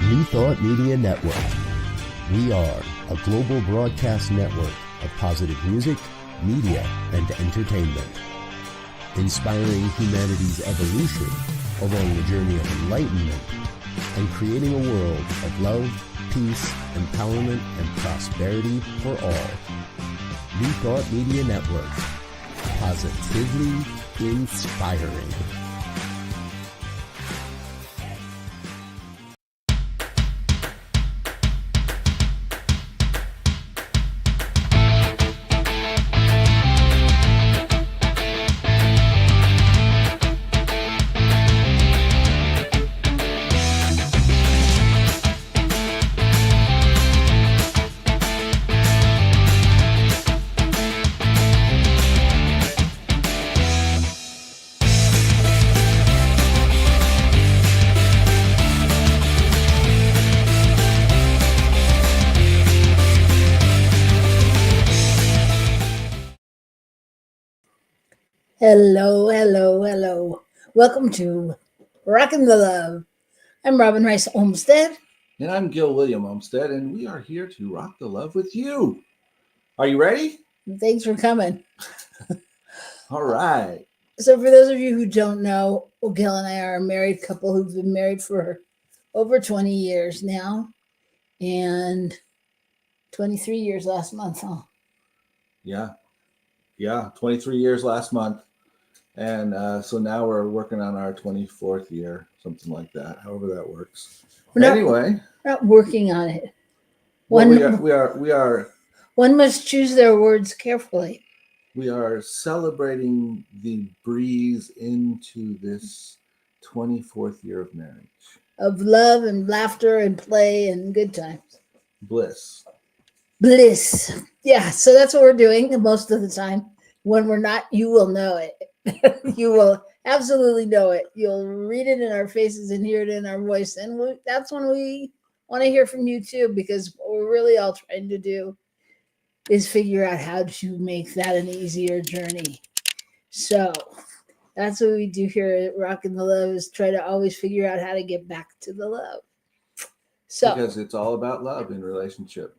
New Thought Media Network. We are a global broadcast network of positive music, media, and entertainment, inspiring humanity's evolution along the journey of enlightenment and creating a world of love, peace, empowerment, and prosperity for all. New Thought Media Network. Positively inspiring. Hello, hello, hello. Welcome to Rockin the Love. I'm Robyn Rice Olmstead. And I'm Gil William Olmstead, and we are here to rock the love with you. Are you ready? Thanks for coming. All right. So for those of you who don't know, Gil and I are a married couple who've been married for over 20 years now. And 23 years last month, huh? Yeah, 23 years last month. And so now we're working on our 24th year, something like that, however that works. We're not working on it. We are. One must choose their words carefully. We are celebrating the breeze into this 24th year of marriage. Of love and laughter and play and good times. Bliss. Yeah, so that's what we're doing most of the time. When we're not, you will know it. You will absolutely know it. You'll read it in our faces and hear it in our voice. And that's when we want to hear from you too, because what we're really all trying to do is figure out how to make that an easier journey. So that's what we do here at Rockin the Love, is try to always figure out how to get back to the love. So because it's all about love in relationship.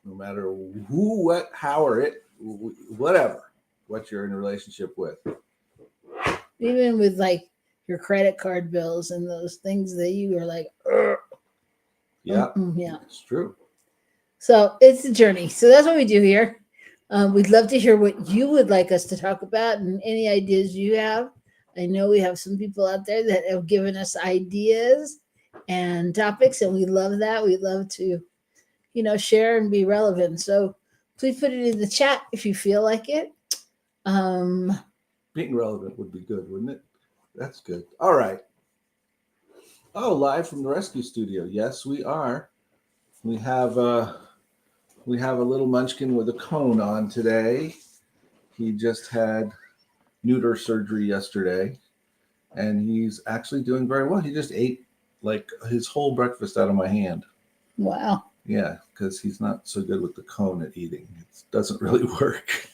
No matter who, what, how, or it, whatever, what you're in a relationship with. Even with like your credit card bills and those things that you are like, yeah, it's true. So it's a journey. So that's what we do here. We'd love to hear what you would like us to talk about and any ideas you have. I know we have some people out there that have given us ideas and topics, and we love that. We love to, share and be relevant. So please put it in the chat if you feel like it. Being relevant would be good, wouldn't it? That's good. All right. Oh, live from the rescue studio. Yes, we are. We have a little munchkin with a cone on today. He just had neuter surgery yesterday, and he's actually doing very well. He just ate like his whole breakfast out of my hand. Wow. Yeah, because he's not so good with the cone at eating. It doesn't really work.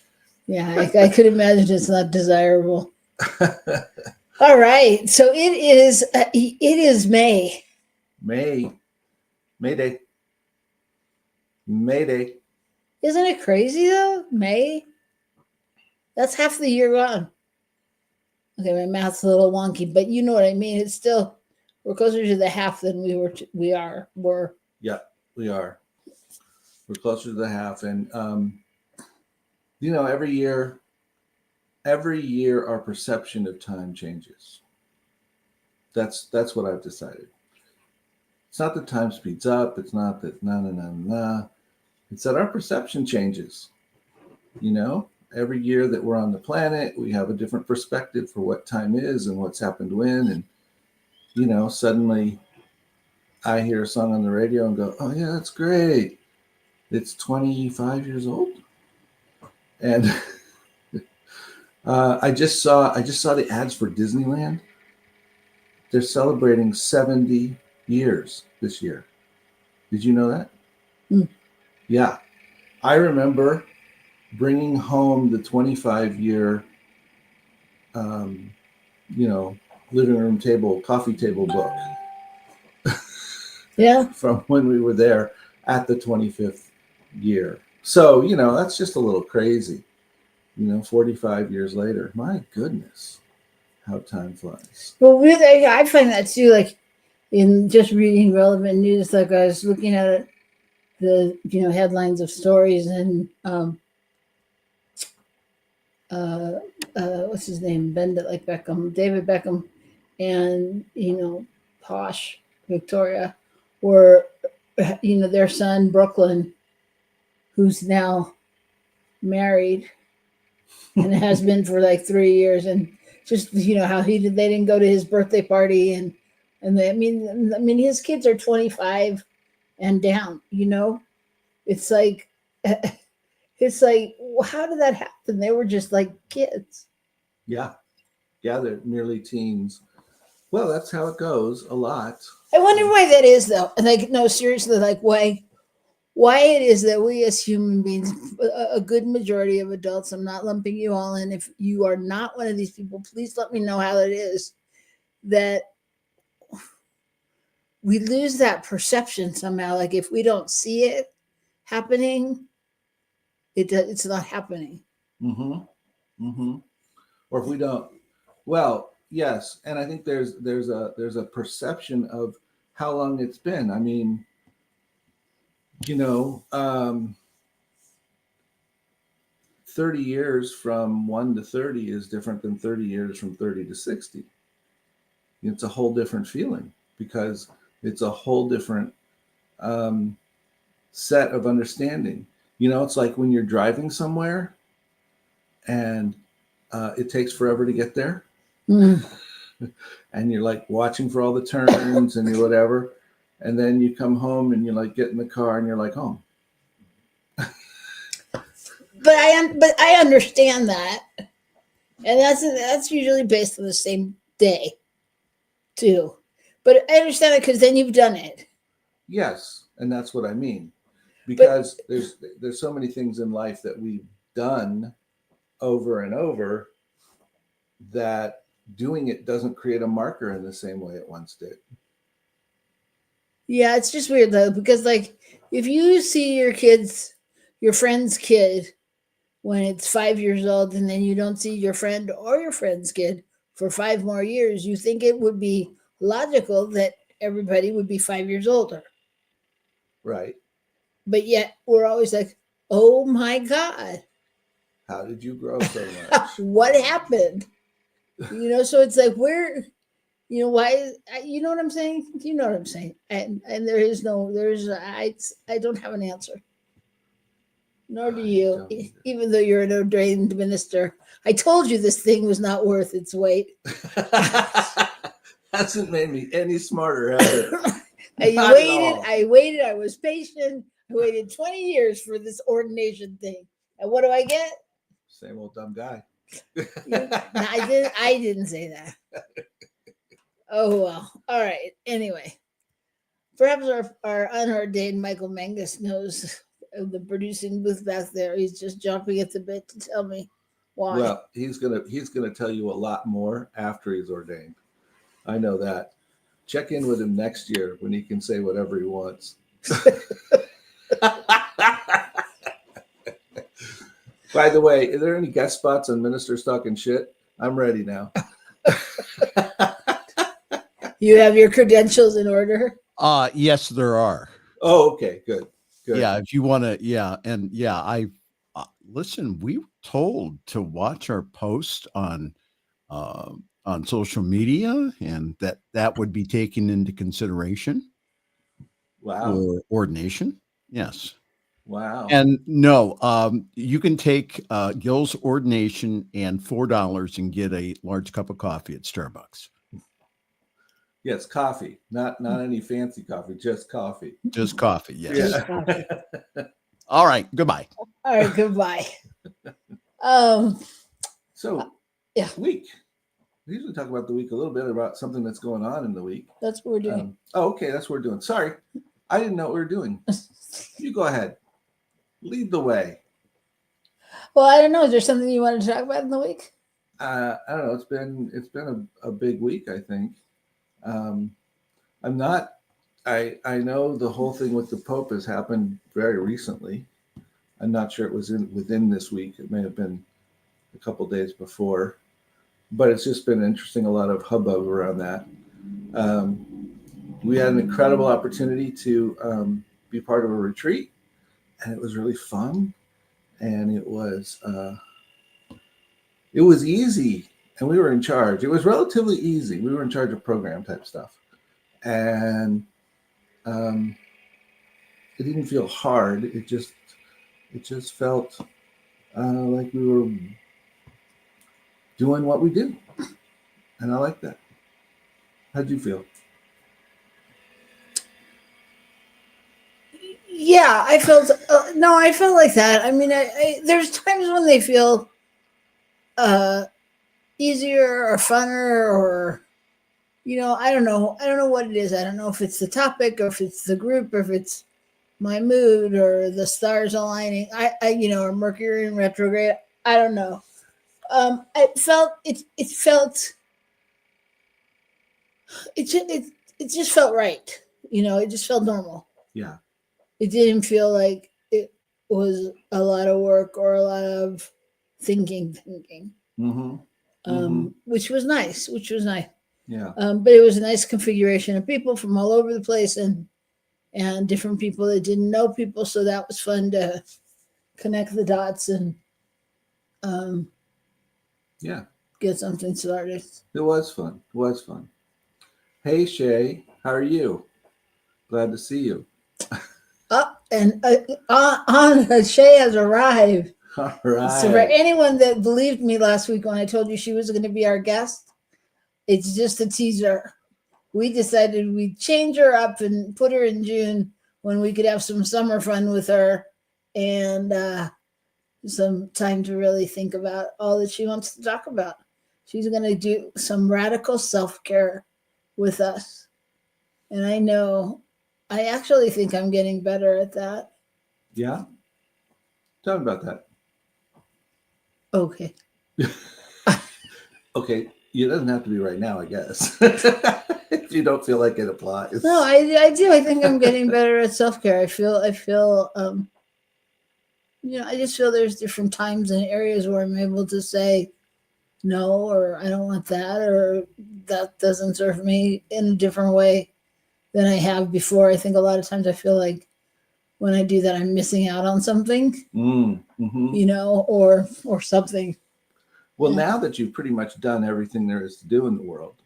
Yeah, I could imagine it's not desirable. All right, so it is May. Mayday. Isn't it crazy though? May. That's half the year gone. Okay, my math's a little wonky, but you know what I mean. It's still, we're closer to the half than we were. Yeah, we are. We're closer to the half, and every year our perception of time changes. That's what I've decided. It's not that time speeds up. It's not that It's that our perception changes. Every year that we're on the planet, we have a different perspective for what time is and what's happened when. And, suddenly I hear a song on the radio and go, oh yeah, that's great. It's 25 years old. And I just saw the ads for Disneyland. They're celebrating 70 years this year. Did you know that? Yeah. I remember bringing home the 25-year, living room table, coffee table book. Yeah. from when we were there at the 25th year. So, that's just a little crazy, 45 years later. My goodness, how time flies. Well, really, I find that too. Like in just reading relevant news, like I was looking at it, the headlines of stories and what's his name? Bend it like Beckham, David Beckham, and Posh Victoria were their son Brooklyn, who's now married and has been for like 3 years, and just how they didn't go to his birthday party, and I mean his kids are 25 and down. It's like it's like, how did that happen? They were just like kids. Yeah, they're nearly teens. Well, that's how it goes a lot. I wonder why that is, though. Like, no, seriously, like why it is that we as human beings, a good majority of adults, I'm not lumping you all in. If you are not one of these people, please let me know how it is that we lose that perception somehow. Like if we don't see it happening, it's not happening. Or if we don't, well, yes, and I think there's a perception of how long it's been. I mean, 30 years from 1 to 30 is different than 30 years from 30 to 60. It's a whole different feeling because it's a whole different set of understanding. It's like when you're driving somewhere and it takes forever to get there. And you're like watching for all the turns and whatever. And then you come home and you like get in the car and you're like home. But I understand that, and that's usually based on the same day, too. But I understand it because then you've done it. Yes, and that's what I mean, because there's so many things in life that we've done over and over that doing it doesn't create a marker in the same way it once did. Yeah, it's just weird though, because like if you see your friend's kid when it's 5 years old, and then you don't see your friend or your friend's kid for 5 more years, you think it would be logical that everybody would be 5 years older. Right. But yet we're always like, oh my God. How did you grow so much? What happened? So it's like, why you know what I'm saying? You know what I'm saying? And I don't have an answer. Nor do you, even though you're an ordained minister. I told you this thing was not worth its weight. Hasn't made me any smarter, has it? I waited. I was patient. I waited 20 years for this ordination thing. And what do I get? Same old dumb guy. I didn't say that. Oh, well. All right. Anyway, perhaps our unordained Michael Mangus knows the producing booth back there. He's just jumping at the bit to tell me why. Well, he's gonna tell you a lot more after he's ordained. I know that. Check in with him next year when he can say whatever he wants. By the way, are there any guest spots on Ministers Talking Shit? I'm ready now. You have your credentials in order? Yes, there are. Oh, okay, good. Yeah, if you want to, I listen. We were told to watch our post on social media, and that would be taken into consideration. Wow. For ordination, yes. Wow. And no, you can take Gil's ordination and $4 and get a large cup of coffee at Starbucks. Yes, coffee, not any fancy coffee, just coffee. Just coffee, yes. Just coffee. All right, goodbye. All right, goodbye. So, yeah. Week. We usually talk about the week a little bit, about something that's going on in the week. That's what we're doing. Okay, that's what we're doing. Sorry, I didn't know what we were doing. You go ahead. Lead the way. Well, I don't know. Is there something you want to talk about in the week? I don't know. It's been a big week, I think. I'm not I know the whole thing with the Pope has happened very recently. I'm not sure it was within this week. It may have been a couple days before, but it's just been interesting. A lot of hubbub around that. We had an incredible opportunity to be part of a retreat, and it was really fun. And it was easy, and we were in charge. It was relatively easy. We were in charge of program type stuff, and it didn't feel hard. It just felt like we were doing what we do, and I like that. How'd you feel? Yeah, I felt no, I felt like that. I mean, there's times when they feel easier or funner, or I don't know what it is. I don't know if it's the topic or if it's the group or if it's my mood or the stars aligning. I or Mercury in retrograde. I don't know. It just felt right. It just felt normal. Yeah. It didn't feel like it was a lot of work or a lot of thinking. Mm-hmm. Which was nice. Yeah. But it was a nice configuration of people from all over the place and different people that didn't know people. So that was fun to connect the dots and get something started. It was fun. Hey, Shay, how are you? Glad to see you. And Shay has arrived. All right. So for anyone that believed me last week when I told you she was going to be our guest, it's just a teaser. We decided we'd change her up and put her in June when we could have some summer fun with her and some time to really think about all that she wants to talk about. She's going to do some radical self-care with us. And I actually think I'm getting better at that. Yeah? Tell me about that. Okay. Okay. It doesn't have to be right now, I guess. If you don't feel like it applies. No, I do. I think I'm getting better at self-care. I feel I just feel there's different times and areas where I'm able to say no, or I don't want that, or that doesn't serve me in a different way than I have before. I think a lot of times I feel like when I do that, I'm missing out on something, mm-hmm. Or something. Well, now that you've pretty much done everything there is to do in the world,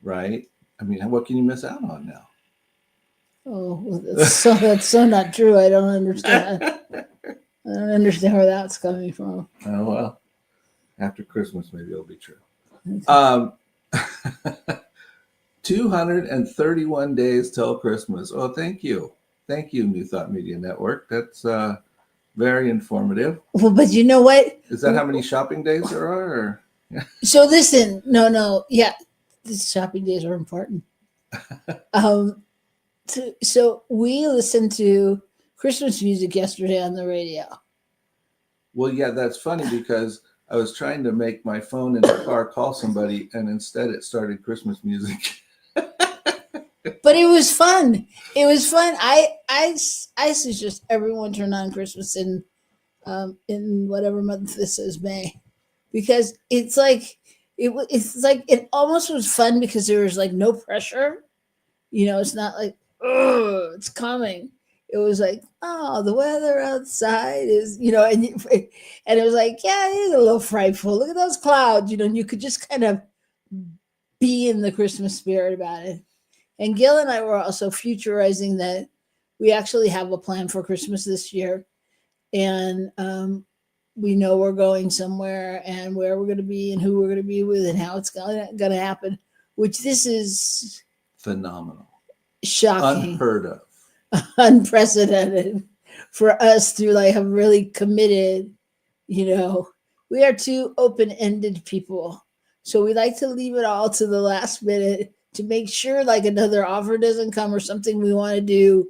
right? I mean, what can you miss out on now? Oh, well, that's so not true. I don't understand. I don't understand where that's coming from. Oh, well, after Christmas, maybe it'll be true. 231 days till Christmas. Oh, thank you. Thank you, New Thought Media Network. That's very informative. Well, but you know what? Is that how many shopping days there are? Or? So listen, no. Yeah, these shopping days are important. So we listened to Christmas music yesterday on the radio. Well, yeah, that's funny because I was trying to make my phone in the car call somebody, and instead it started Christmas music. But it was fun. I suggest everyone turn on Christmas in whatever month this is, May, because it's like it almost was fun because there was like no pressure. It's not like, oh, it's coming. It was like, oh, the weather outside is, and it was like, yeah, it's a little frightful. Look at those clouds, and you could just kind of be in the Christmas spirit about it. And Gil and I were also futurizing that we actually have a plan for Christmas this year. And we know we're going somewhere and where we're going to be and who we're going to be with and how it's going to happen, which this is phenomenal. Shocking. Unheard of. Unprecedented for us to have really committed. We are two open-ended people. So we like to leave it all to the last minute to make sure another offer doesn't come or something we want to do.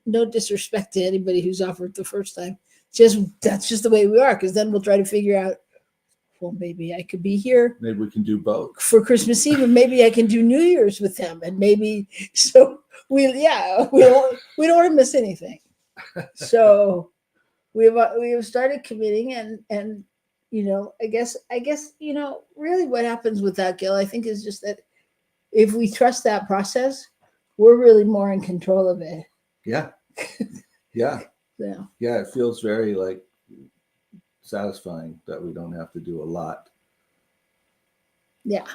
No disrespect to anybody who's offered the first time. That's just the way we are, because then we'll try to figure out well, maybe I could be here Maybe we can do both. for Christmas Eve, and maybe I can do New Year's with them, and maybe so we don't want to miss anything. So we have started committing, and I guess really what happens with that, Gil, I think is just that if we trust that process, we're really more in control of it. Yeah. Yeah. Yeah. Yeah. It feels very like satisfying that we don't have to do a lot. Yeah.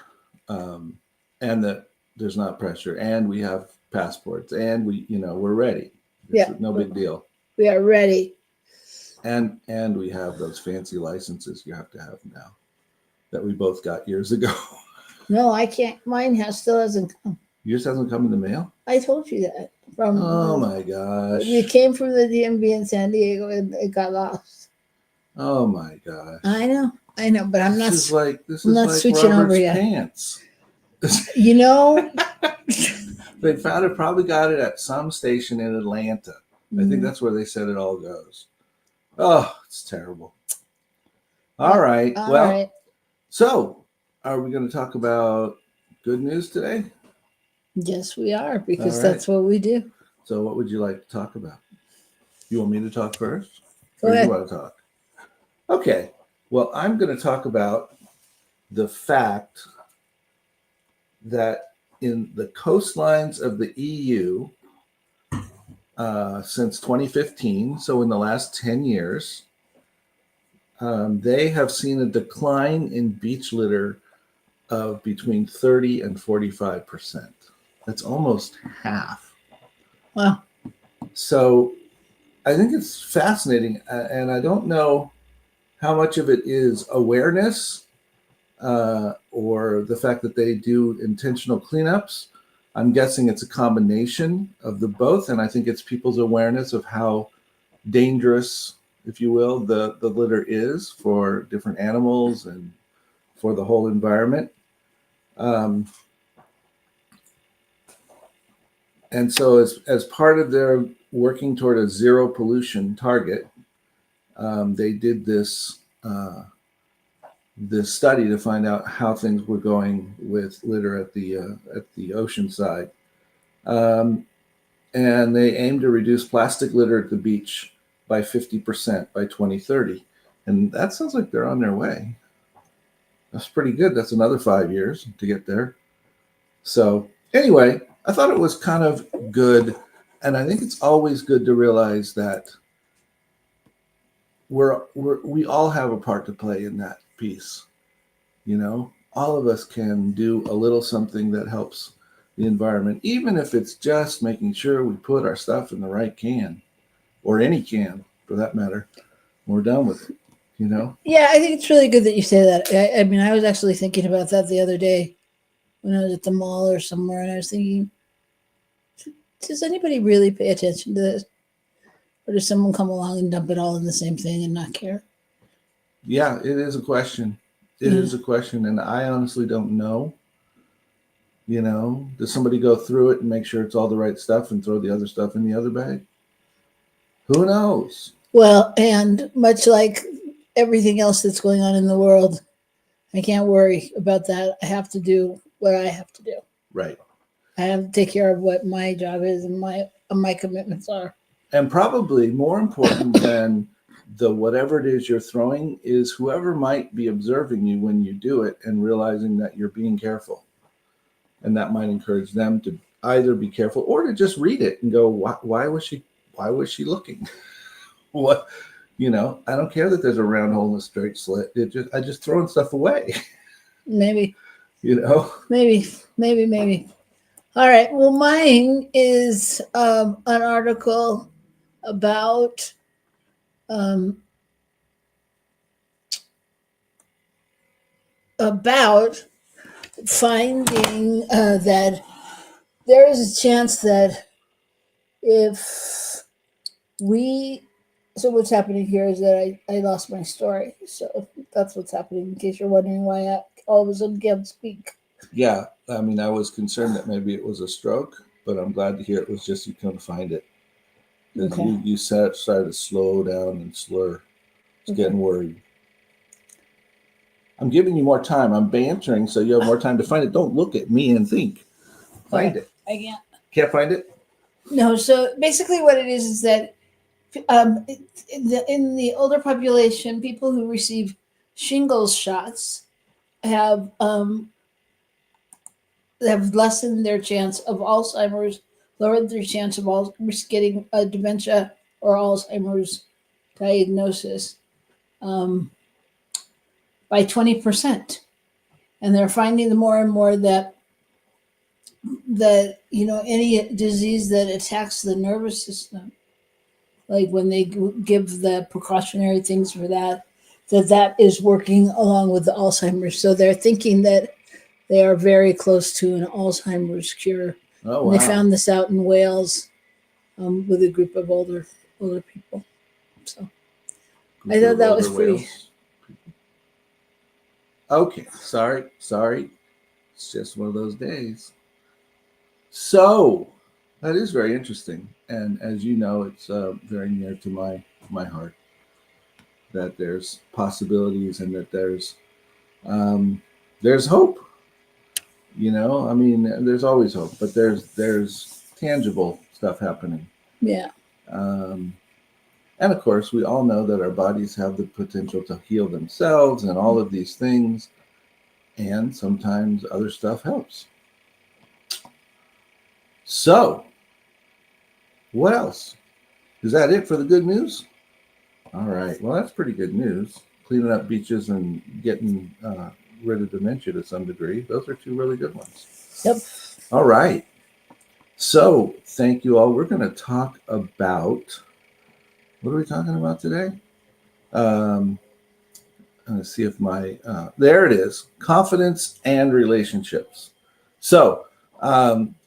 And that there's not pressure, and we have passports, and we're ready. Yeah. No big deal. We are ready. And we have those fancy licenses you have to have now that we both got years ago. No, I can't. Mine still hasn't come. Yours hasn't come in the mail? I told you that. Oh my gosh. It came from the DMV in San Diego and it got lost. Oh my gosh. I know, but I'm not. This is like switching Robert's over yet. pants. They found it. Probably got it at some station in Atlanta. I think that's where they said it all goes. Oh, it's terrible. All right. All well, right. So are we going to talk about good news today? Yes, we are, because All right. that's what we do. So what would you like to talk about? You want me to talk first? Go Or ahead. you want to talk? Okay. Well, I'm going to talk about the fact that in the coastlines of the EU, since 2015, so in the last 10 years, they have seen a decline in beach litter of between 30 and 45%. That's almost half. Wow. So I think it's fascinating, and I don't know how much of it is awareness or the fact that they do intentional cleanups. I'm guessing it's a combination of the both, and I think it's people's awareness of how dangerous, if you will, the litter is for different animals and for the whole environment. And so as part of their working toward a zero pollution target, they did this study to find out how things were going with litter at the ocean side. And they aim to reduce plastic litter at the beach by 50% by 2030. And that sounds like they're on their way. That's pretty good. That's another 5 years to get there. So anyway, I thought it was kind of good. And I think it's always good to realize that we all have a part to play in that piece. All of us can do a little something that helps the environment, even if it's just making sure we put our stuff in the right can, or any can for that matter. We're done with it, Yeah, I think it's really good that you say that. I mean, I was actually thinking about that the other day when I was at the mall or somewhere, and I was thinking, does anybody really pay attention to this? Or does someone come along and dump it all in the same thing and not care? Yeah, it is a question. It is a question, and I honestly don't know. Does somebody go through it and make sure it's all the right stuff and throw the other stuff in the other bag? Who knows? Well, and much like everything else that's going on in the world, I can't worry about that. I have to do what I have to do. Right. I have to take care of what my job is and my commitments are. And probably more important than the whatever it is you're throwing is whoever might be observing you when you do it and realizing that you're being careful. And that might encourage them to either be careful or to just read it and go, why was she looking? What, I don't care that there's a round hole in a straight slit. I just throwing stuff away. Maybe. Maybe. All right. Well, mine is an article about finding that there is a chance that so what's happening here is that I lost my story. So that's what's happening, in case you're wondering why I all of a sudden can't speak. Yeah. I mean, I was concerned that maybe it was a stroke, but I'm glad to hear it was just you couldn't find it. Okay. You started to slow down and slur. It's getting worried. I'm giving you more time. I'm bantering so you have more time to find it. Don't look at me and think. Find it. I can't. Can't find it? No. So basically, what it is that in the older population, people who receive shingles shots have lessened their chance of Alzheimer's, lowered their chance of getting a dementia or Alzheimer's diagnosis by 20%. And they're finding more and more that any disease that attacks the nervous system, like when they give the precautionary things for that is working along with the Alzheimer's. So they're thinking that they are very close to an Alzheimer's cure. Oh, And wow. they found this out in Wales with a group of older people. So I thought that was pretty. Okay, sorry. It's just one of those days. So that is very interesting, and as you know, it's very near to my heart that there's possibilities and that there's hope. You know, I mean, there's always hope, but there's tangible stuff happening. Yeah. And of course, we all know that our bodies have the potential to heal themselves and all of these things. And sometimes other stuff helps. So, what else? Is that it for the good news? All right. Well, that's pretty good news. Cleaning up beaches and getting rid of dementia to some degree. Those are two really good ones. Yep. All right. So, thank you all. We're going to talk about, what are we talking about today? Let's see if there it is. Confidence and relationships. So,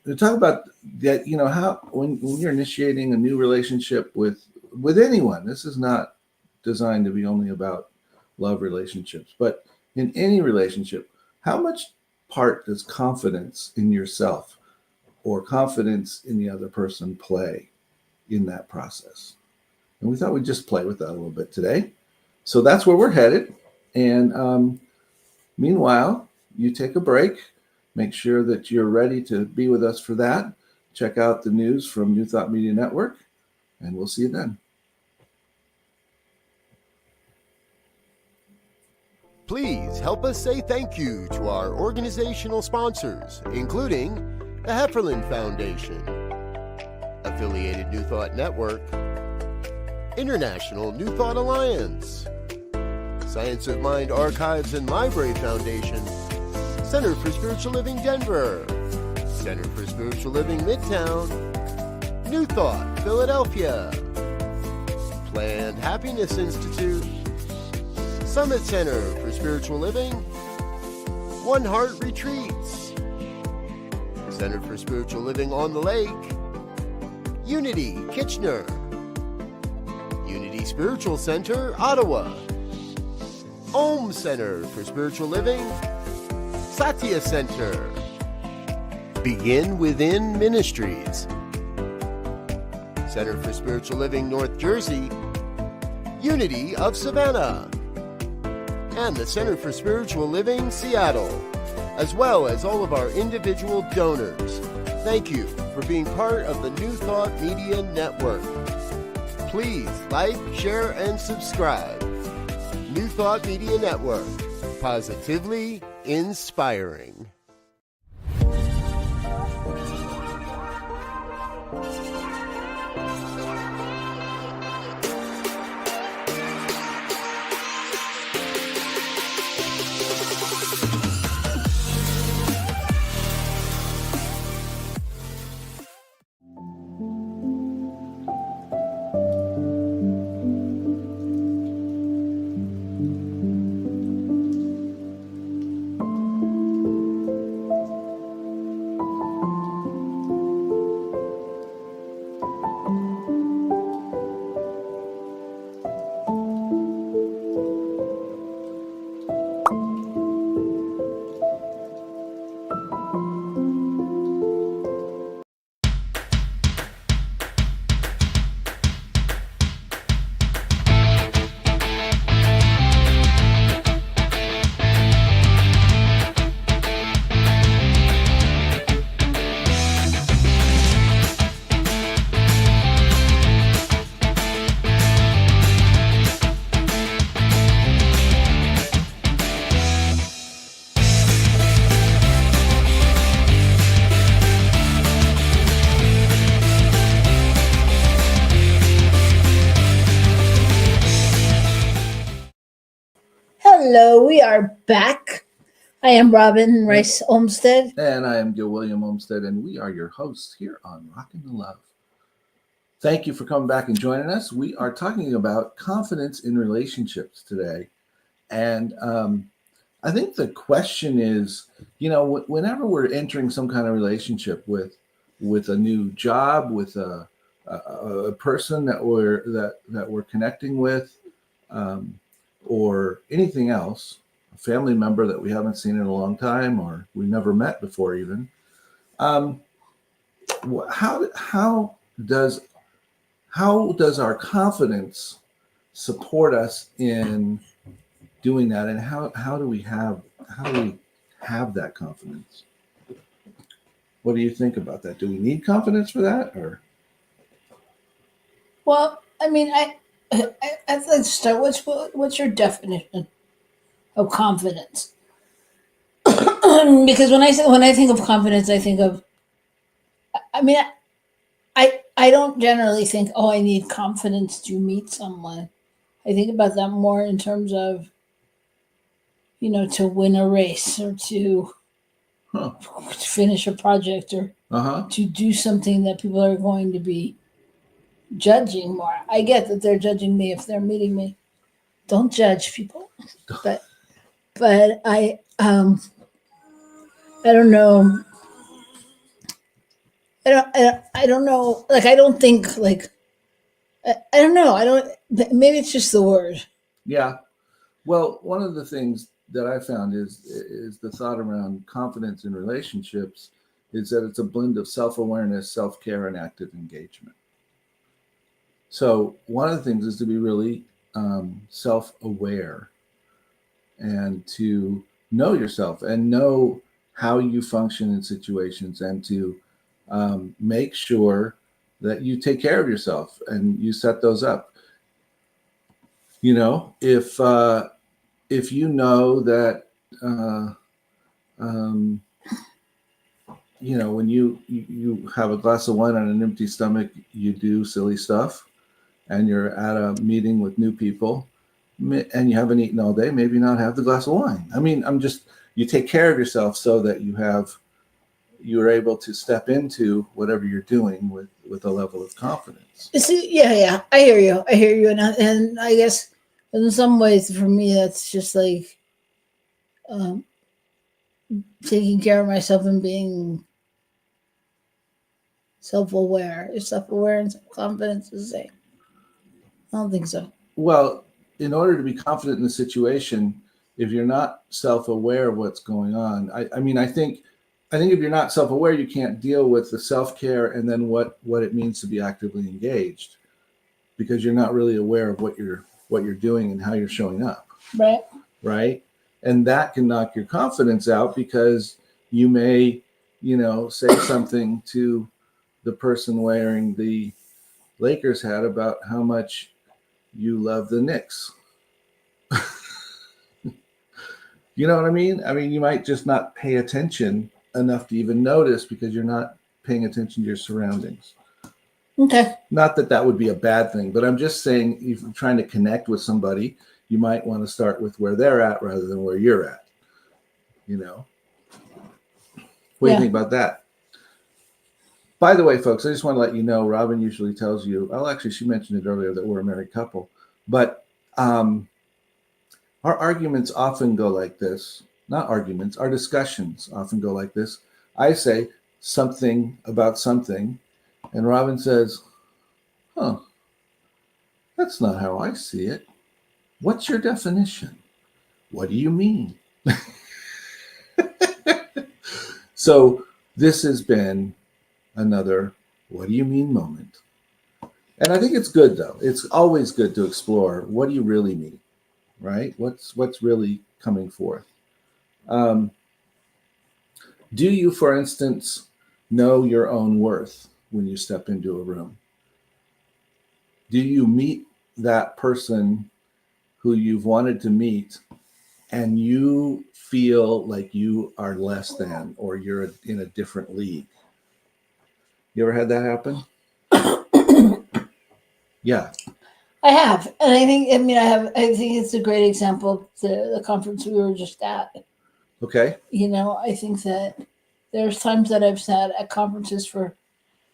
we talk about that, how when you're initiating a new relationship with anyone, this is not designed to be only about love relationships, but in any relationship, how much part does confidence in yourself or confidence in the other person play in that process? And we thought we'd just play with that a little bit today. So that's where we're headed. And meanwhile, you take a break. Make sure that you're ready to be with us for that. Check out the news from New Thought Media Network, and we'll see you then. Please help us say thank you to our organizational sponsors, including the Hefferland Foundation, Affiliated New Thought Network, International New Thought Alliance, Science of Mind Archives and Library Foundation, Center for Spiritual Living Denver, Center for Spiritual Living Midtown, New Thought Philadelphia, Planned Happiness Institute, Summit Center for Spiritual Living, One Heart Retreats, Center for Spiritual Living on the Lake, Unity Kitchener, Unity Spiritual Center Ottawa, Om Center for Spiritual Living, Satya Center, Begin Within Ministries, Center for Spiritual Living North Jersey, Unity of Savannah, and the Center for Spiritual Living Seattle, as well as all of our individual donors. Thank you for being part of the New Thought Media Network. Please like, share, and subscribe. New Thought Media Network, positively inspiring. we are back. I am Robyn Rice Olmstead. And I am Gil William Olmstead, and we are your hosts here on Rockin the Love. Thank you for coming back and joining us. We are talking about confidence in relationships today. And I think the question is, whenever we're entering some kind of relationship with a new job, with a person that we're connecting with, or anything else, a family member that we haven't seen in a long time, or we never met before even. How does our confidence support us in doing that, and how do we have that confidence? What do you think about that? Do we need confidence for that, or? Well, I mean, I'd like to start. What's your definition of confidence? Because when I think of confidence, I think of, I mean, I don't generally think, oh, I need confidence to meet someone. I think about that more in terms of, to win a race, or to finish a project, or to do something that people are going to be judging more. I get that they're judging me if they're meeting me. Don't judge people. But I don't know. I don't know. Like, I don't think, like, I don't know. Maybe it's just the word. Yeah. Well, one of the things that I found is the thought around confidence in relationships is that it's a blend of self-awareness, self-care, and active engagement. So one of the things is to be really self-aware, and to know yourself and know how you function in situations, and to make sure that you take care of yourself and you set those up. If you know that, when you have a glass of wine on an empty stomach, you do silly stuff, and you're at a meeting with new people, and you haven't eaten all day, maybe not have the glass of wine. I mean, you take care of yourself so that you're able to step into whatever you're doing with a level of confidence. See, yeah, I hear you, and I guess in some ways for me that's just like taking care of myself and being self-aware. Is self-aware and self-confidence the same? I don't think so. Well, in order to be confident in the situation, if you're not self-aware of what's going on, I think if you're not self-aware, you can't deal with the self-care and then what it means to be actively engaged, because you're not really aware of what you're doing and how you're showing up. Right. And that can knock your confidence out, because you may, say something to the person wearing the Lakers hat about how much you love the Knicks. You know what I mean? I mean, you might just not pay attention enough to even notice, because you're not paying attention to your surroundings. Okay. Not that would be a bad thing, but I'm just saying, if you're trying to connect with somebody, you might want to start with where they're at rather than where you're at. What do you think about that? By the way, folks, I just want to let you know, Robyn usually tells you, well, actually, she mentioned it earlier, that we're a married couple, but our arguments often go like this. Not arguments, our discussions often go like this. I say something about something, and Robyn says, that's not how I see it. What's your definition? What do you mean? So this has been another what do you mean moment. And I think it's good, though. It's always good to explore, what do you really mean, right? What's really coming forth? Do you, for instance, know your own worth when you step into a room? Do you meet that person who you've wanted to meet, and you feel like you are less than, or you're in a different league? You ever had that happen? Yeah. I have, and I think, I think it's a great example. The conference we were just at. Okay. I think that there's times that I've sat at conferences for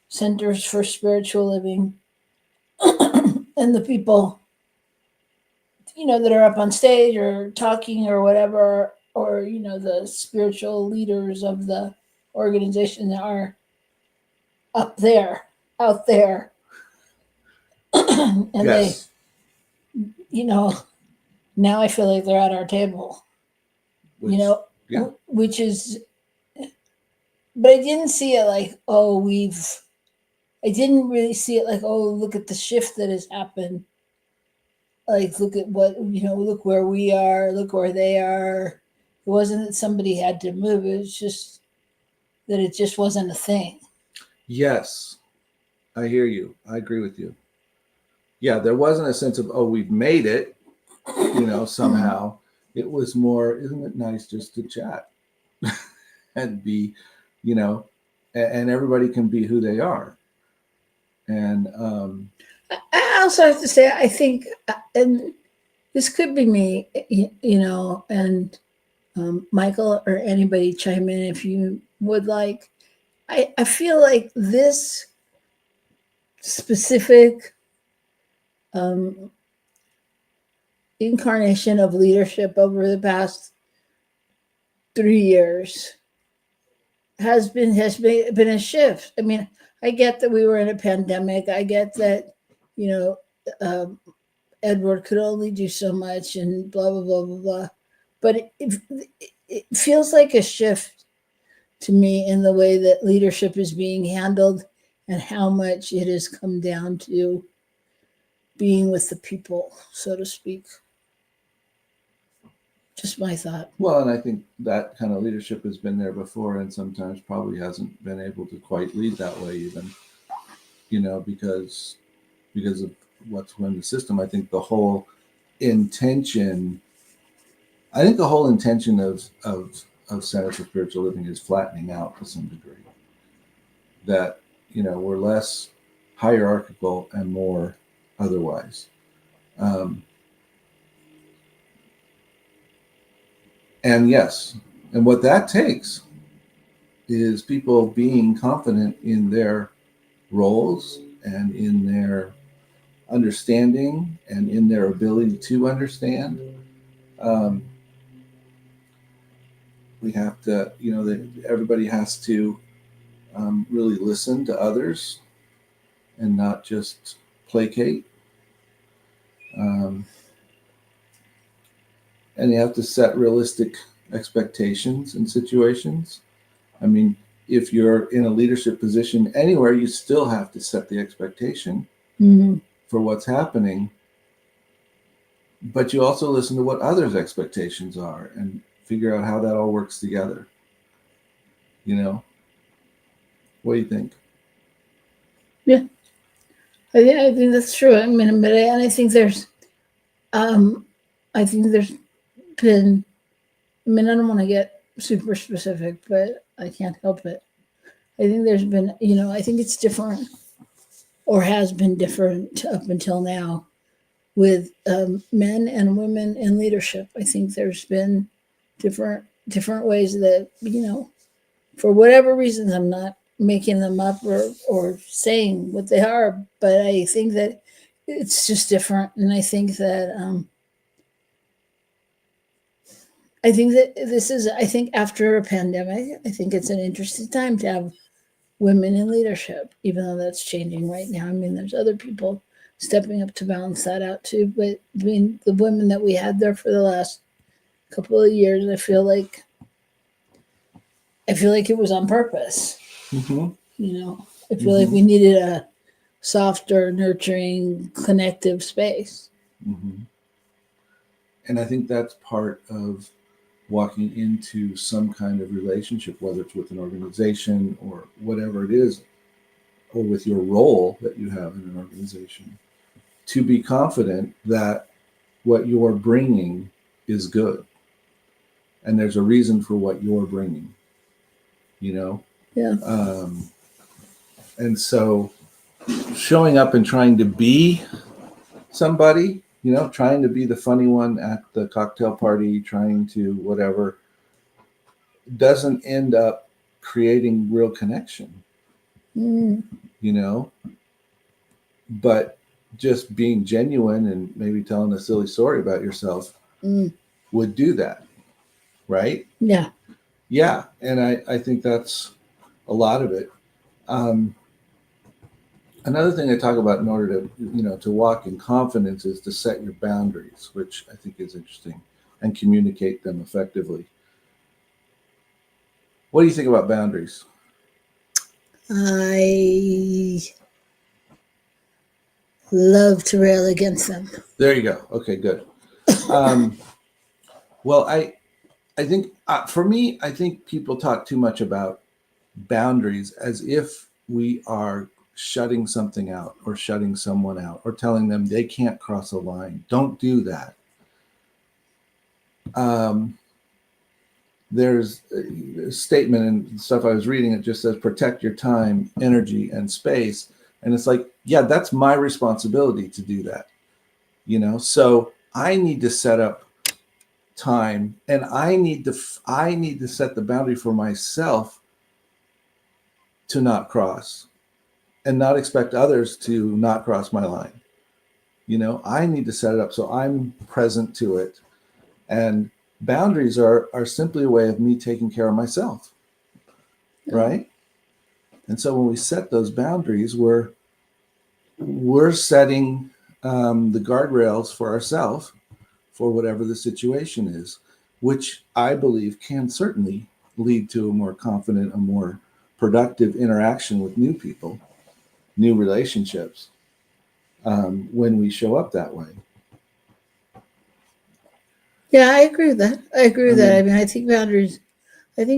centers for spiritual living, and the people, that are up on stage or talking or whatever, or the spiritual leaders of the organization are up there, out there, and Yes. now I feel like they're at our table, Which, yeah. which is, but I didn't see it like, I didn't really see it like, look at the shift that has happened. Like, look at what, look where we are, look where they are. It wasn't that somebody had to move. It was just that it just wasn't a thing. Yes. I hear you. I agree with you. Yeah, there wasn't a sense of, we've made it, somehow. It was more, isn't it nice just to chat and be, and everybody can be who they are. And I also have to say, I think, and this could be me, and Michael or anybody chime in if you would like. I feel like this specific incarnation of leadership over the past 3 years has been a shift. I mean, I get that we were in a pandemic. I get that, Edward could only do so much and blah, blah, blah, blah, blah. But it feels like a shift to me in the way that leadership is being handled and how much it has come down to being with the people, so to speak. Just my thought. Well, and I think that kind of leadership has been there before and sometimes probably hasn't been able to quite lead that way even, because of what's in the system. I think the whole intention of Center for Spiritual Living is flattening out to some degree. That, we're less hierarchical and more otherwise. And yes, and what that takes is people being confident in their roles and in their understanding and in their ability to understand. We have to, everybody has to really listen to others and not just placate. And you have to set realistic expectations in situations. I mean, if you're in a leadership position anywhere, you still have to set the expectation for what's happening. But you also listen to what others' expectations are and figure out how that all works together. What do you think? Yeah, I think that's true. I mean, but I think there's been, I don't want to get super specific, but I can't help it. I think there's been, I think it's different or has been different up until now with men and women in leadership. I think there's been different ways that, for whatever reasons, I'm not making them up or saying what they are, but I think that it's just different. And I think that, after a pandemic, I think it's an interesting time to have women in leadership, even though that's changing right now. I mean, there's other people stepping up to balance that out too. But I mean, the women that we had there for the last couple of years, I feel like it was on purpose. Mm-hmm. I feel like we needed a softer, nurturing, connective space. Mm-hmm. And I think that's part of walking into some kind of relationship, whether it's with an organization or whatever it is, or with your role that you have in an organization, to be confident that what you're bringing is good. And there's a reason for what you're bringing, Yeah. And so showing up and trying to be somebody, trying to be the funny one at the cocktail party, trying to whatever, doesn't end up creating real connection, but just being genuine and maybe telling a silly story about yourself would do that. Right? Yeah. Yeah. And I think that's a lot of it. Another thing I talk about in order to, to walk in confidence is to set your boundaries, which I think is interesting, and communicate them effectively. What do you think about boundaries? I love to rail against them. There you go. Okay, good. Well, I think for me, I think people talk too much about boundaries as if we are shutting something out or shutting someone out or telling them they can't cross a line. Don't do that. There's a statement and stuff I was reading. It just says, protect your time, energy, and space. And it's like, yeah, that's my responsibility to do that. So I need to set up time, and I need to set the boundary for myself to not cross, and not expect others to not cross my line. I need to set it up so I'm present to it. And boundaries are simply a way of me taking care of myself. Right? And so when we set those boundaries, we're setting the guardrails for ourselves for whatever the situation is, which I believe can certainly lead to a more confident, a more productive interaction with new people, new relationships, when we show up that way. Yeah, I agree with that. I mean, I think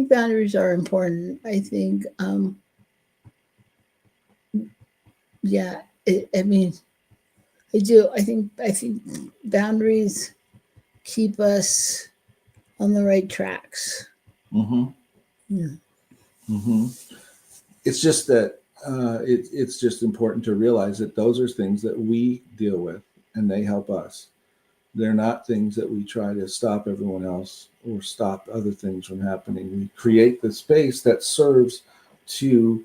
boundaries are important. I think, I do. I think boundaries keep us on the right tracks. Mm-hmm. Yeah. Mm-hmm. It's just that it's just important to realize that those are things that we deal with, and they help us. They're not things that we try to stop everyone else or stop other things from happening. We create the space that serves to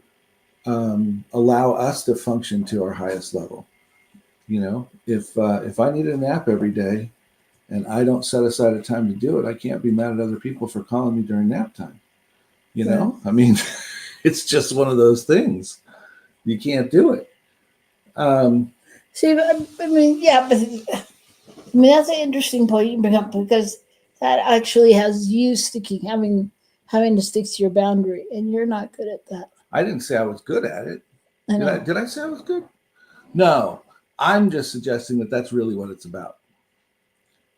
allow us to function to our highest level. If I need a nap every day and I don't set aside a time to do it, I can't be mad at other people for calling me during nap time. I mean, it's just one of those things. You can't do it. See, I mean, yeah, but that's an interesting point you bring up, because that actually has you sticking, having to stick to your boundary, and you're not good at that. I didn't say I was good at it. I know. Did I say I was good? No, I'm just suggesting that that's really what it's about.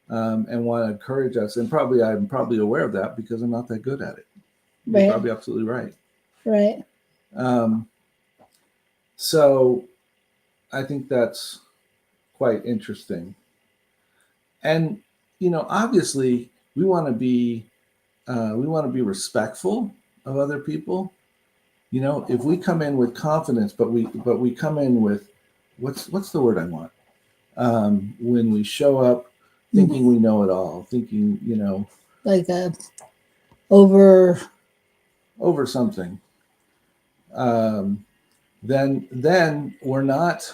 And want to encourage us, and I'm probably aware of that because I'm not that good at it. You're probably absolutely right. Right. So I think that's quite interesting. And, obviously we want to be respectful of other people. If we come in with confidence, but we come in with, what's the word I want? When we show up thinking we know it all, thinking, like over something, then we're not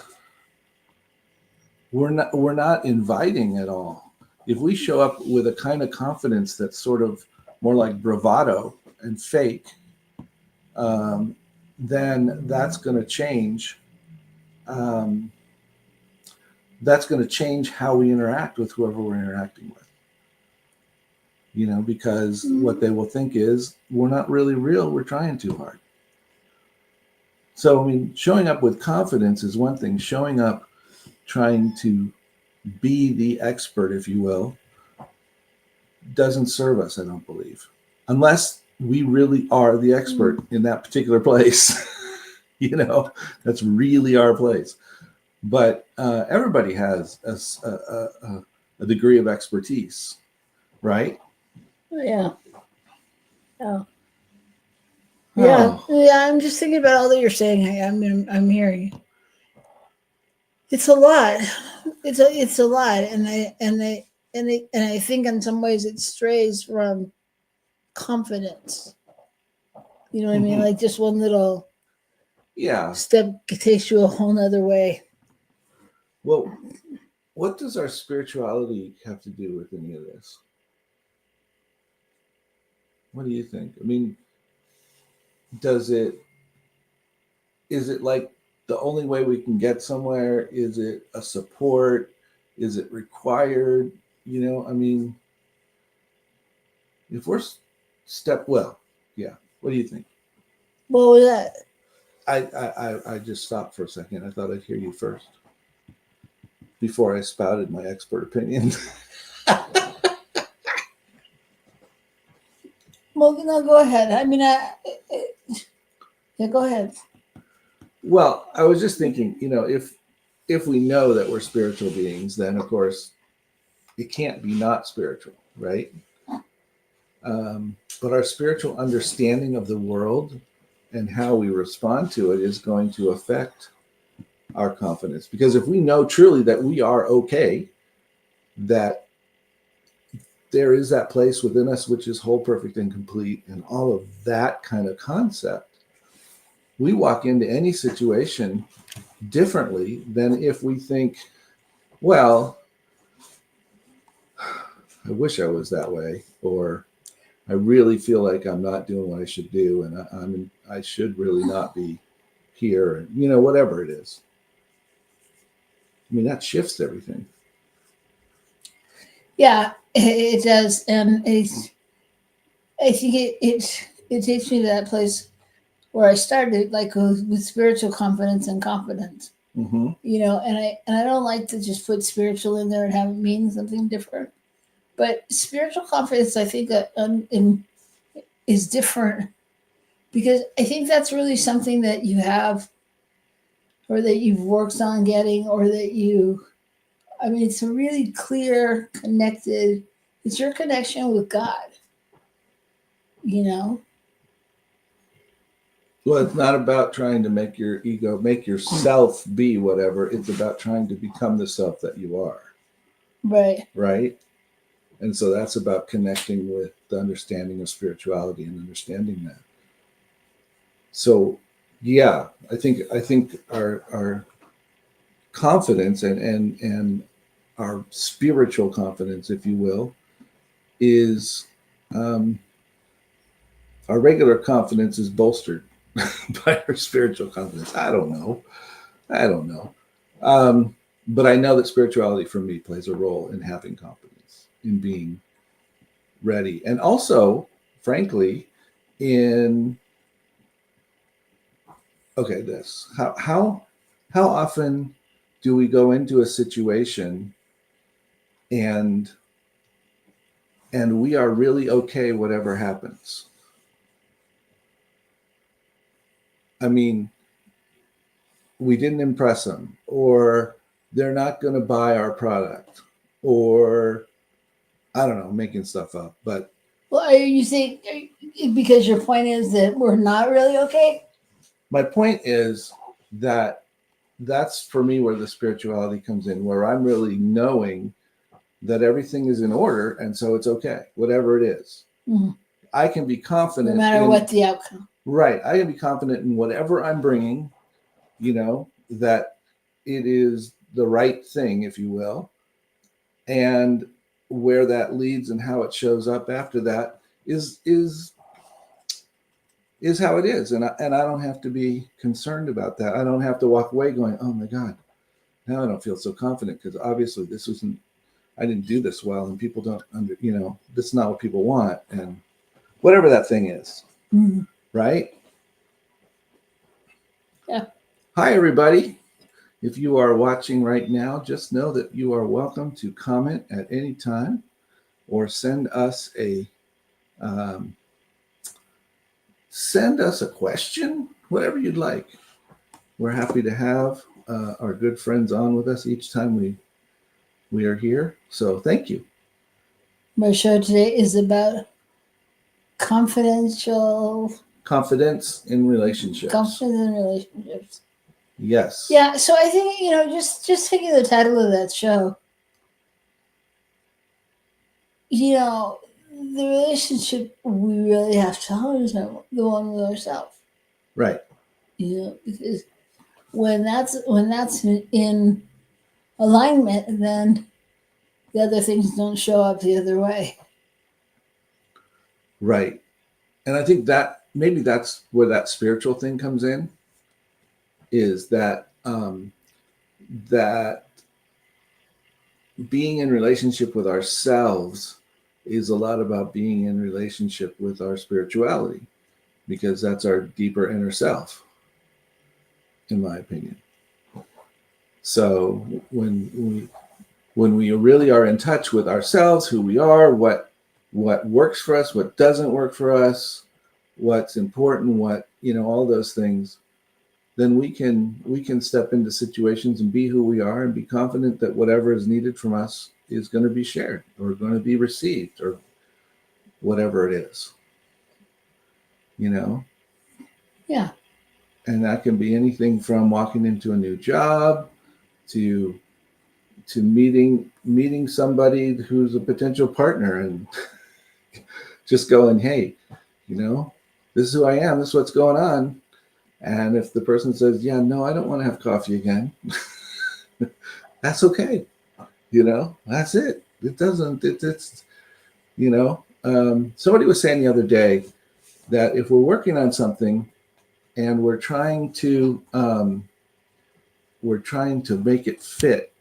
inviting at all. If we show up with a kind of confidence that's sort of more like bravado and fake, then that's going to change. That's going to change how we interact with whoever we're interacting with. Because what they will think is, we're not really real, we're trying too hard. So, I mean, showing up with confidence is one thing. Showing up trying to be the expert, if you will, doesn't serve us, I don't believe. Unless we really are the expert in that particular place. That's really our place. But everybody has a degree of expertise, right? Yeah. Oh. Yeah. Yeah. I'm just thinking about all that you're saying. I'm hearing. It's a lot. It's a lot, and I think in some ways it strays from confidence. You know what I mean? Mhm. Like just one little Yeah. step takes you a whole nother way. Well, what does our spirituality have to do with any of this? What do you think? I mean, is it like the only way we can get somewhere? Is it a support? Is it required? I mean, if we're yeah. What do you think? What was that? I just stopped for a second. I thought I'd hear you first before I spouted my expert opinion. Well, no, go ahead. I mean, yeah, go ahead. Well, I was just thinking, if we know that we're spiritual beings, then of course it can't be not spiritual, right? But our spiritual understanding of the world and how we respond to it is going to affect our confidence. Because if we know truly that we are okay, that there is that place within us which is whole, perfect, and complete, and all of that kind of concept, we walk into any situation differently than if we think, well, I wish I was that way, or I really feel like I'm not doing what I should do, and I should really not be here, and whatever it is. I mean, that shifts everything. Yeah, it does, and I think it takes me to that place where I started, like with spiritual confidence and confidence. Mm-hmm. And I don't like to just put spiritual in there and have it mean something different. But spiritual confidence, I think, is different, because I think that's really something that you have, or that you've worked on getting, or that it's a really clear, connected, it's your connection with God, you know? Well, it's not about trying to make yourself be whatever. It's about trying to become the self that you are. Right. Right. And so that's about connecting with the understanding of spirituality and understanding that. So, yeah, I think our confidence and our spiritual confidence, if you will, is our regular confidence is bolstered by our spiritual confidence. I don't know. But I know that spirituality for me plays a role in having confidence, in being ready, and also, frankly, in this. How often do we go into a situation and we are really okay whatever happens? I mean, we didn't impress them, or they're not going to buy our product, or I don't know, making stuff up. But Well, are you saying because your point is that we're not really okay? my point is that that's for me where the spirituality comes in, where I'm really knowing that everything is in order, and so it's okay, whatever it is. Mm-hmm. I can be confident, no matter what the outcome. Right. I can be confident in whatever I'm bringing, that it is the right thing, if you will, and where that leads and how it shows up after that is how it is, and I don't have to be concerned about that. I don't have to walk away going, oh my God, now I don't feel so confident, because obviously I didn't do this well, and people don't this is not what people want, and whatever that thing is. Mm-hmm. Right? Yeah. Hi, everybody. If you are watching right now, just know that you are welcome to comment at any time, or send us a question, whatever you'd like. We're happy to have our good friends on with us each time we are here. So thank you. My show today is about confidence in relationships. Confidence in relationships. Yes. Yeah, so I think, just taking the title of that show, the relationship we really have to own is the one with ourselves. Right. Because when that's in alignment, then the other things don't show up the other way. Right. And I think that maybe that's where that spiritual thing comes in, is that that being in relationship with ourselves is a lot about being in relationship with our spirituality, because that's our deeper inner self, in my opinion. So when we really are in touch with ourselves, who we are, what works for us, what doesn't work for us, what's important, what, all those things, then we can step into situations and be who we are and be confident that whatever is needed from us is going to be shared or going to be received, or whatever it is. Yeah. And that can be anything from walking into a new job to meeting somebody who's a potential partner and just going, hey, this is who I am, this is what's going on. And if the person says, yeah, no, I don't want to have coffee again, that's okay. That's it. It's somebody was saying the other day that if we're working on something and we're trying to make it fit,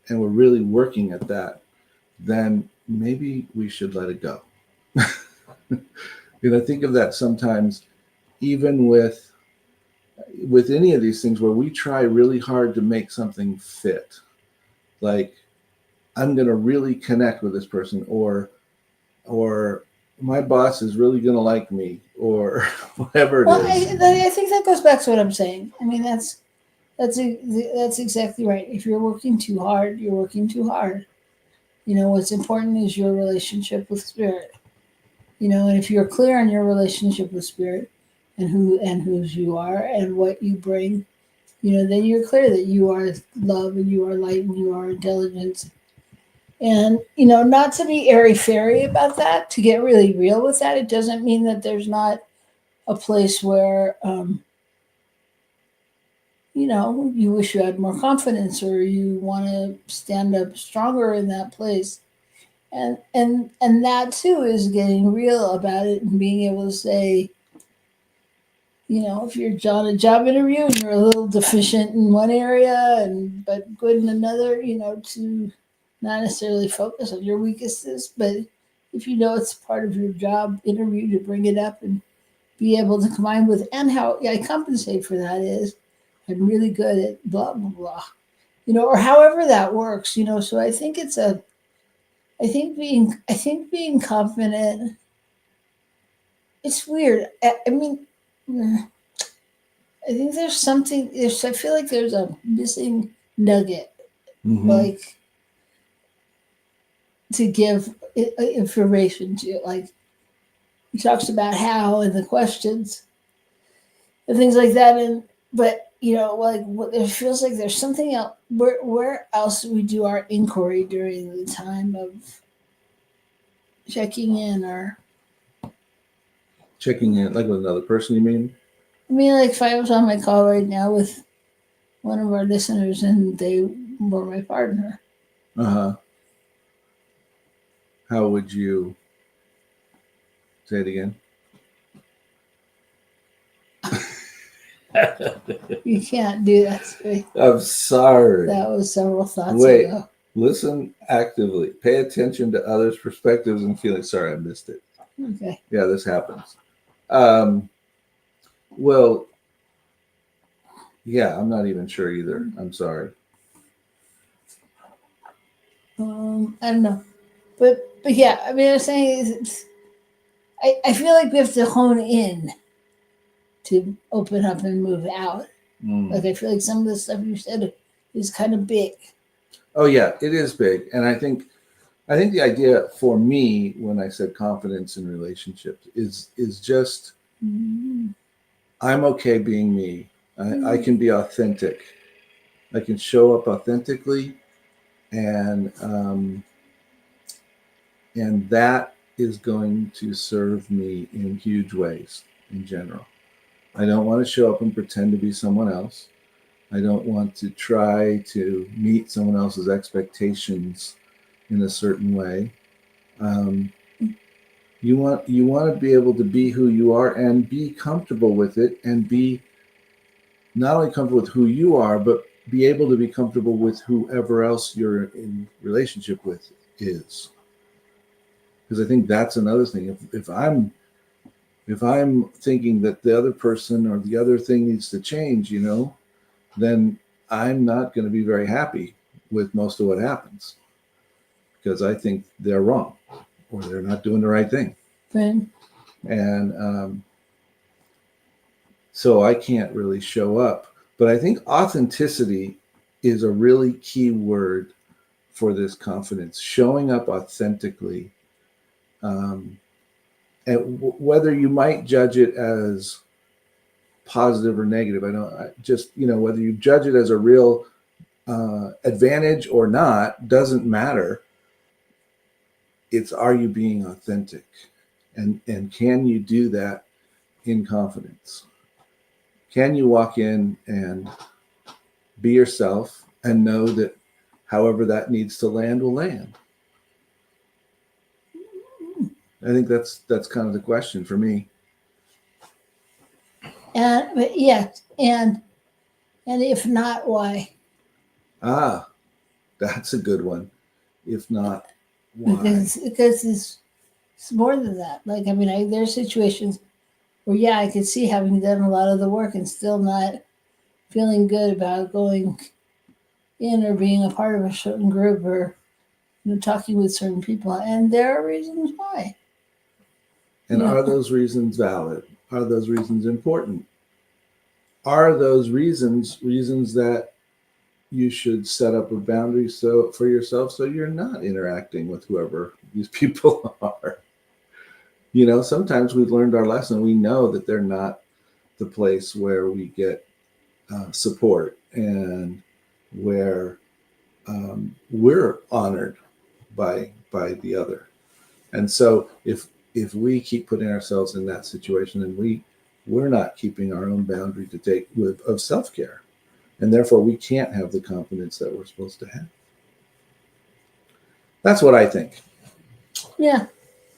and we're really working at that, then maybe we should let it go. I think of that sometimes, even with any of these things where we try really hard to make something fit. Like, I'm going to really connect with this person, or my boss is really going to like me, or whatever it is. I think that goes back to what I'm saying. I mean, that's exactly right. If you're working too hard, you're working too hard. What's important is your relationship with spirit. And if you're clear on your relationship with spirit and whose you are and what you bring, then you're clear that you are love and you are light and you are intelligence. And, not to be airy-fairy about that, to get really real with that, it doesn't mean that there's not a place where, you wish you had more confidence, or you want to stand up stronger in that place. And that too is getting real about it and being able to say, if you're on a job interview and you're a little deficient in one area but good in another, to not necessarily focus on your weaknesses, but if it's part of your job interview to bring it up and be able to combine with, and how I compensate for that is I'm really good at blah blah blah, or however that works, So I think I think being confident. It's weird. I mean, I think there's something. I feel like there's a missing nugget, like to give information to. Like he talks about how and the questions and things like that, but it feels like there's something else. Where else do we do our inquiry during the time of checking in, or checking in, like with another person, you mean? I mean, like if I was on my call right now with one of our listeners and they were my partner. How would you say it again? You can't do that to me. I'm sorry. That was several thoughts ago. Listen actively. Pay attention to others' perspectives and feelings. Sorry, I missed it. Okay. Yeah, this happens. Well, yeah, I'm not even sure either. I'm sorry. I don't know. But yeah, I mean, I'm saying I feel like we have to hone in to open up and move out. Like I feel like some of the stuff you said is kind of big. Oh yeah, it is big. And I think the idea for me when I said confidence in relationships is just I'm okay being me. I can be authentic. I can show up authentically, and that is going to serve me in huge ways in general. I don't want to show up and pretend to be someone else. I don't want to try to meet someone else's expectations in a certain way. You want to be able to be who you are and be comfortable with it, and be not only comfortable with who you are, but be able to be comfortable with whoever else you're in relationship with is. Because I think that's another thing. If I'm thinking that the other person or the other thing needs to change, then I'm not going to be very happy with most of what happens, because I think they're wrong or they're not doing the right thing. Right. And so I can't really show up. But I think authenticity is a really key word for this confidence, showing up authentically. And whether you might judge it as positive or negative, whether you judge it as a real advantage or not, doesn't matter. It's, are you being authentic? And can you do that in confidence? Can you walk in and be yourself and know that however that needs to land will land? I think that's kind of the question for me. And if not, why? That's a good one. If not, why? Because it's more than that. Like, I mean, there's situations where, I could see having done a lot of the work and still not feeling good about going in or being a part of a certain group, or talking with certain people. And there are reasons why. And are those reasons valid? Are those reasons important? Are those reasons that you should set up a boundary for yourself, so you're not interacting with whoever these people are? Sometimes we've learned our lesson. We know that they're not the place where we get support and where we're honored by the other. And so if we keep putting ourselves in that situation, then we're not keeping our own boundary to take of self-care. And therefore we can't have the confidence that we're supposed to have. That's what I think. Yeah.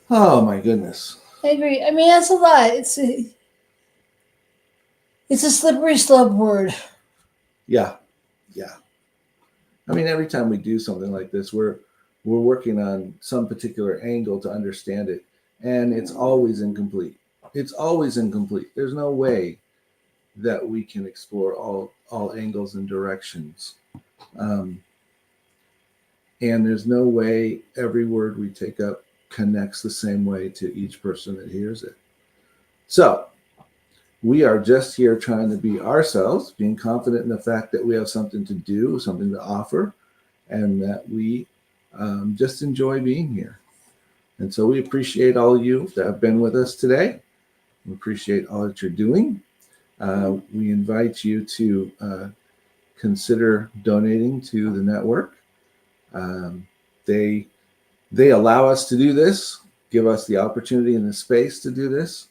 Oh my goodness. I agree. I mean, that's a lot. It's a slippery slope word. Yeah. I mean, every time we do something like this, we're working on some particular angle to understand it, and it's always incomplete. It's always incomplete. There's no way that we can explore all angles and directions. And there's no way every word we take up connects the same way to each person that hears it. So we are just here trying to be ourselves, being confident in the fact that we have something to do, something to offer, and that we just enjoy being here. And so we appreciate all of you that have been with us today. We appreciate all that you're doing. We invite you to consider donating to the network. They allow us to do this, give us the opportunity and the space to do this.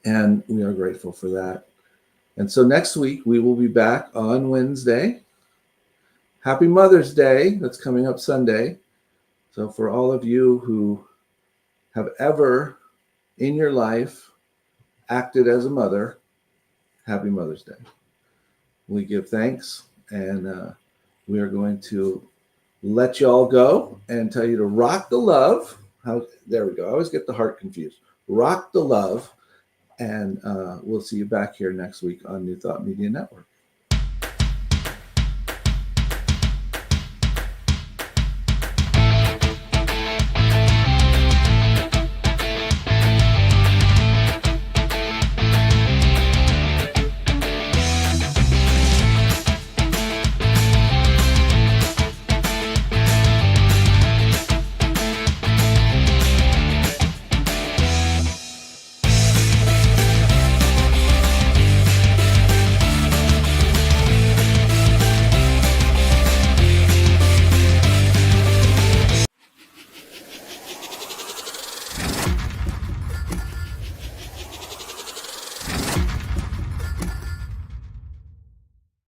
And we are grateful for that. And so next week, we will be back on Wednesday. Happy Mother's Day. That's coming up Sunday. So for all of you who have ever in your life acted as a mother, happy Mother's Day. We give thanks, and we are going to let you all go and tell you to rock the love. There we go. I always get the heart confused. Rock the love. And we'll see you back here next week on New Thought Media Network.